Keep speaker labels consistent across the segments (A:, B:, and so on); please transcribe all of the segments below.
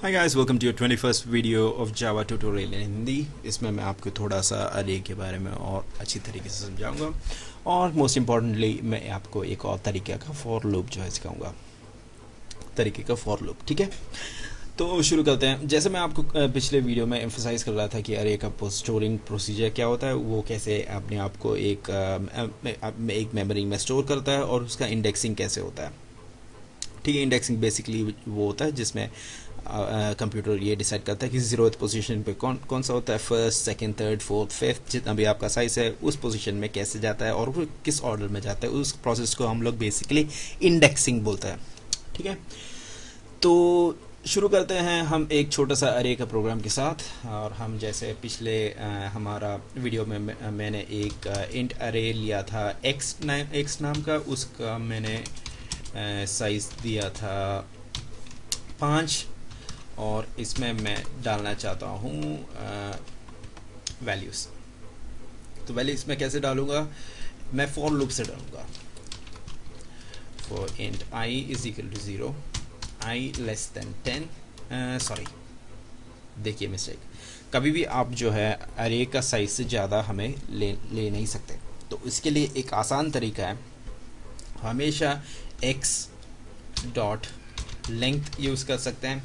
A: Hi guys, welcome to your 21st video of Java tutorial in Hindi. इसमें मैं आपको थोड़ा सा अरे के बारे में और अच्छी तरीके से समझाऊंगा और मोस्ट इम्पॉर्टेंटली मैं आपको एक और तरीके का फॉर लूप जो है सिखाऊंगा, तरीके का फॉर लूप। ठीक है, तो शुरू करते हैं। जैसे मैं आपको पिछले वीडियो में एम्फोसाइज कर रहा था कि अरे का स्टोरिंग प्रोसीजर क्या होता है, वो कैसे अपने आप को एक मेमोरी में स्टोर करता है और उसका इंडेक्सिंग कैसे होता है। ठीक है, इंडेक्सिंग बेसिकली वो होता है जिसमें कंप्यूटर ये डिसाइड करता है कि जीरोथ पोजीशन पे कौन सा होता है, first, second, third, fourth, fifth, जितना भी आपका साइज है उस पोजीशन में कैसे जाता है और वो किस ऑर्डर में जाता है। उस प्रोसेस को हम लोग बेसिकली इंडेक्सिंग बोलते हैं। ठीक है, तो शुरू करते हैं हम एक छोटा सा अरे का प्रोग्राम के साथ। और हम जैसे पिछले हमारा वीडियो में मैंने एक इंट अरे लिया था एक्स नाम का, उसका मैंने साइज दिया था 5 और इसमें मैं डालना चाहता हूँ वैल्यूज़। तो वैल्यू इसमें कैसे डालूँगा, मैं फॉर लूप से डालूँगा। For int I is equal to 0, I less than 10। Sorry, देखिए मिस्टेक, कभी भी आप जो है अरे का साइज से ज़्यादा हमें ले नहीं सकते। तो इसके लिए एक आसान तरीका है, हमेशा x डॉट लेंथ यूज़ कर सकते हैं।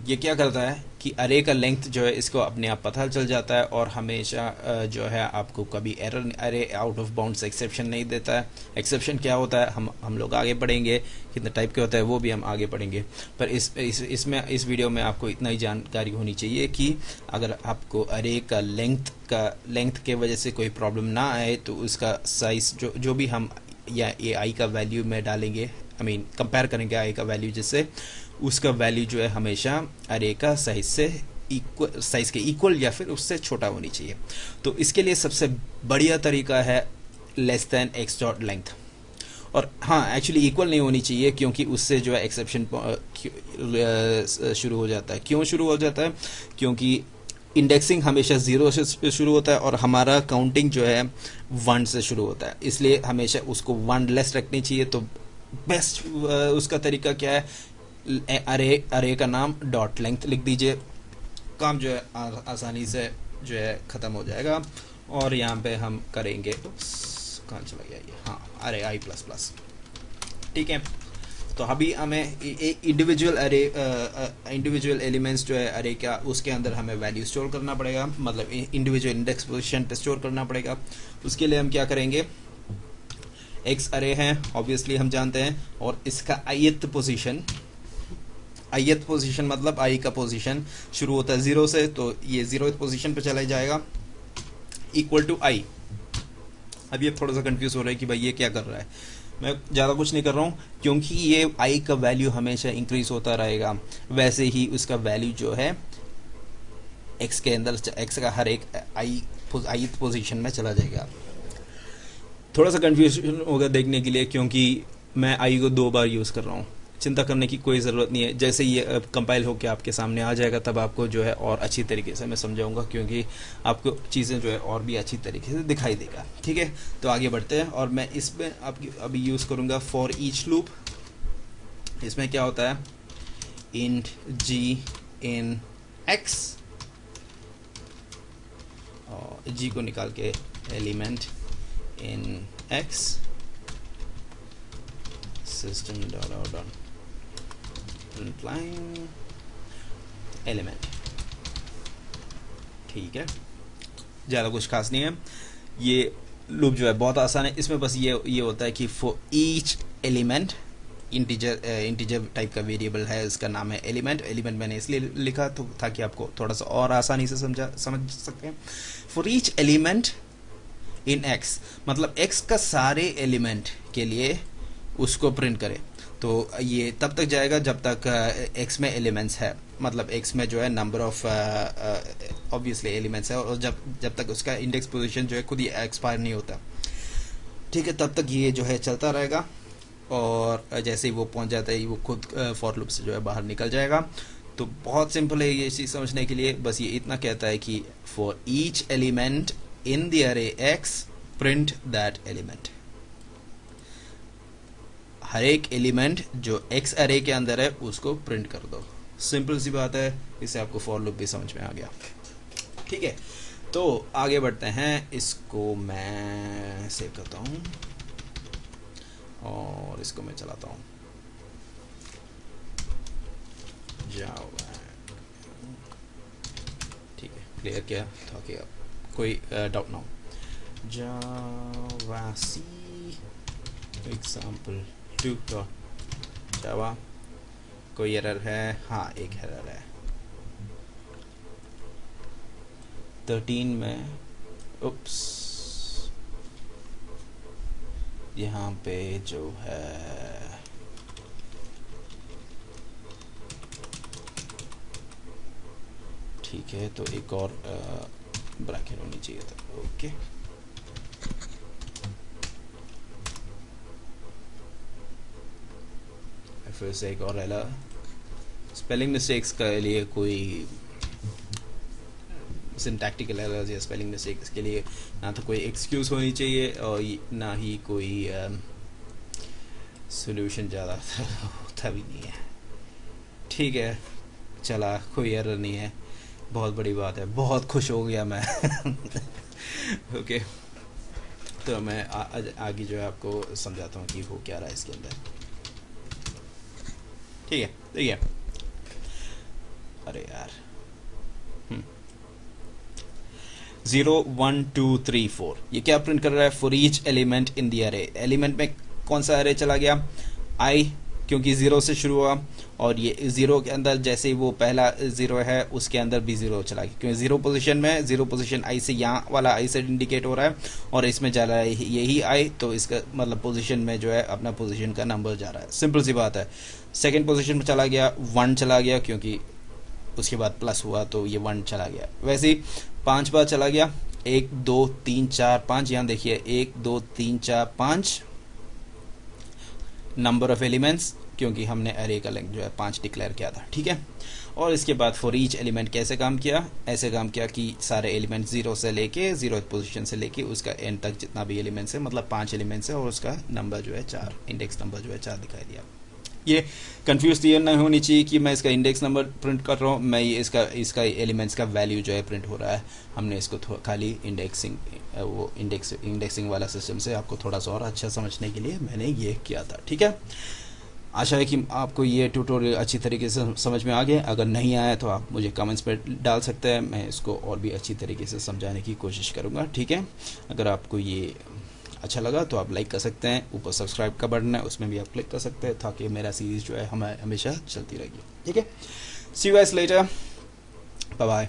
A: ये क्या करता है कि अरे का लेंथ जो है इसको अपने आप पता चल जाता है और हमेशा जो है आपको कभी एरर अरे आउट ऑफ बाउंड्स एक्सेप्शन नहीं देता है। एक्सेप्शन क्या होता है हम लोग आगे पढ़ेंगे, कितने टाइप के होता है वो भी हम आगे पढ़ेंगे। पर इस वीडियो में आपको इतना ही जानकारी होनी चाहिए कि अगर आपको अरे का लेंथ के वजह से कोई प्रॉब्लम ना आए तो उसका साइज जो भी हम या ए आई का वैल्यू में डालेंगे, कंपेयर करेंगे आई का वैल्यू, जिससे उसका वैल्यू जो है हमेशा अरे का साइज के इक्वल या फिर उससे छोटा होनी चाहिए। तो इसके लिए सबसे बढ़िया तरीका है less than x dot length. और हाँ, एक्चुअली इक्वल नहीं होनी चाहिए क्योंकि उससे जो है एक्सेप्शन शुरू हो जाता है। क्यों शुरू हो जाता है? क्योंकि इंडेक्सिंग हमेशा 0 से शुरू होता है और हमारा काउंटिंग जो है 1 से शुरू होता है, इसलिए हमेशा उसको 1 लेस रखनी चाहिए। तो बेस्ट उसका तरीका क्या है, अरे का नाम डॉट लेंथ लिख दीजिए, काम जो है आसानी से जो है ख़त्म हो जाएगा। और यहाँ पे हम करेंगे, कहाँ चला गया ये, हाँ, अरे आई प्लस प्लस। ठीक है, तो अभी हमें इंडिविजुअल एलिमेंट्स जो है अरे का, उसके अंदर हमें वैल्यू स्टोर करना पड़ेगा, मतलब इंडिविजुअल इंडेक्स पोजीशन पे स्टोर करना पड़ेगा। उसके लिए हम क्या करेंगे, एक्स अरे है ऑब्वियसली हम जानते हैं, और इसका ith पोजीशन मतलब आई का पोजीशन शुरू होता है 0 से, तो ये 0th पोजीशन पे चला जाएगा, इक्वल टू आई। अब ये थोड़ा सा कंफ्यूज हो रहा है कि भाई ये क्या कर रहा है। मैं ज़्यादा कुछ नहीं कर रहा हूँ क्योंकि ये आई का वैल्यू हमेशा इंक्रीज होता रहेगा, वैसे ही उसका वैल्यू जो है एक्स के अंदर, एक्स का हर एक आई पोजीशन में चला जाएगा। थोड़ा सा कंफ्यूजन होगा देखने के लिए क्योंकि मैं आई को 2 बार यूज़ कर रहा हूँ। चिंता करने की कोई ज़रूरत नहीं है, जैसे ये कंपाइल होकर आपके सामने आ जाएगा तब आपको जो है और अच्छी तरीके से मैं समझाऊंगा, क्योंकि आपको चीज़ें जो है और भी अच्छी तरीके से दिखाई देगा। ठीक है, तो आगे बढ़ते हैं और मैं इसमें अभी यूज़ करूँगा फॉर ईच लूप। इसमें क्या होता है, इंट जी इन एक्स, और जी को निकाल के element in x, system dot line element. ठीक है, ज़्यादा कुछ खास नहीं है। ये लूप जो है बहुत आसान है। इसमें बस ये होता है कि for each element, integer type का वेरिएबल है, इसका नाम है एलिमेंट। एलिमेंट मैंने इसलिए लिखा तो ताकि आपको थोड़ा सा और आसानी से समझ सकते हैं। For each element in x, मतलब एक्स का सारे एलिमेंट के लिए उसको प्रिंट करें। तो ये तब तक जाएगा जब तक एक्स में एलिमेंट्स है, मतलब एक्स में जो है नंबर ऑफ ऑब्वियसली एलिमेंट्स है, और जब तक उसका इंडेक्स पोजीशन जो है खुद ही एक्सपायर नहीं होता। ठीक है, तब तक ये जो है चलता रहेगा, और जैसे ही वो पहुंच जाता है वो खुद फॉर लूप से जो है बाहर निकल जाएगा। तो बहुत सिंपल है ये चीज़ समझने के लिए, बस ये इतना कहता है कि for each element in the अरे एक्स प्रिंट दैट एलिमेंट। हर एक एलिमेंट जो एक्स अरे के अंदर है उसको प्रिंट कर दो। सिंपल सी बात है, इससे आपको फॉर लूप भी समझ में आ गया। ठीक है, तो आगे बढ़ते हैं। इसको मैं सेव करता हूँ और इसको मैं चलाता हूँ। जावा, ठीक है, क्लियर किया ताकि अब कोई डाउट ना हो। जावा सी एग्जाम्पल 2 डॉट जावा, कोई एरर है? हाँ, एक एरर है 13 में। उप्स, यहाँ पे जो है ठीक है, तो एक और ब्रैकेट होनी चाहिए था। ओके, फिर से एक और एरर। स्पेलिंग मिस्टेक्स के लिए कोई सिंटैक्टिकल एरर्स या स्पेलिंग मिस्टेक्स के लिए ना तो कोई एक्सक्यूज होनी चाहिए और ना ही कोई सॉल्यूशन ज़्यादा होता भी नहीं है। ठीक है, चला, कोई एरर नहीं है, बहुत बड़ी बात है, बहुत खुश हो गया मैं। ओके, तो मैं आगे जो है आपको समझाता हूँ कि हो क्या रहा है इसके अंदर। ठीक है, ठीक है। अरे यार, 0 1 2 3 4 ये क्या प्रिंट कर रहा है? For each element in the अरे। एलिमेंट में कौन सा अरे चला गया? आई, क्योंकि 0 से शुरू हुआ, और ये 0 के अंदर जैसे ही वो पहला 0 है उसके अंदर भी 0 चला गया, क्योंकि 0 पोजीशन में, 0 पोजीशन आई से, यहाँ वाला आई से इंडिकेट हो रहा है और इसमें जा रहा है यही आई, तो इसका मतलब पोजीशन में जो है अपना पोजीशन का नंबर जा रहा है। सिंपल सी बात है। सेकेंड पोजीशन में चला गया, 1 चला गया, क्योंकि उसके बाद प्लस हुआ तो ये 1 चला गया। वैसे ही 5 बार चला गया, 1 2 3 4 5, यहाँ देखिए 1 2 3 4 5 नंबर ऑफ एलिमेंट्स, क्योंकि हमने अरे का लेंथ जो है 5 डिक्लेयर किया था। ठीक है, और इसके बाद फॉर ईच एलिमेंट कैसे काम किया? ऐसे काम किया कि सारे एलिमेंट 0 से लेके 0 पोजीशन से लेके उसका एंड तक जितना भी एलिमेंट्स है, मतलब 5 एलिमेंट्स है, और उसका नंबर जो है 4, इंडेक्स नंबर जो है 4 दिखाई दिया। ये कंफ्यूज ये नहीं होनी चाहिए कि मैं इसका इंडेक्स नंबर प्रिंट कर रहा हूँ, मैं ये इसका एलिमेंट्स का वैल्यू जो है प्रिंट हो रहा है। हमने इसको खाली इंडेक्सिंग वाला सिस्टम से आपको थोड़ा सा और अच्छा समझने के लिए मैंने ये किया था। ठीक है, आशा है कि आपको ये ट्यूटोरियल अच्छी तरीके से समझ में आ गया। अगर नहीं आया तो आप मुझे कमेंट्स पर डाल सकते हैं, मैं इसको और भी अच्छी तरीके से समझाने की कोशिश करूँगा। ठीक है, अगर आपको ये अच्छा लगा तो आप लाइक कर सकते हैं, ऊपर सब्सक्राइब का बटन है उसमें भी आप क्लिक कर सकते हैं, ताकि मेरा सीरीज़ जो है हमेशा चलती रहेगी। ठीक है, see you guys later, bye bye.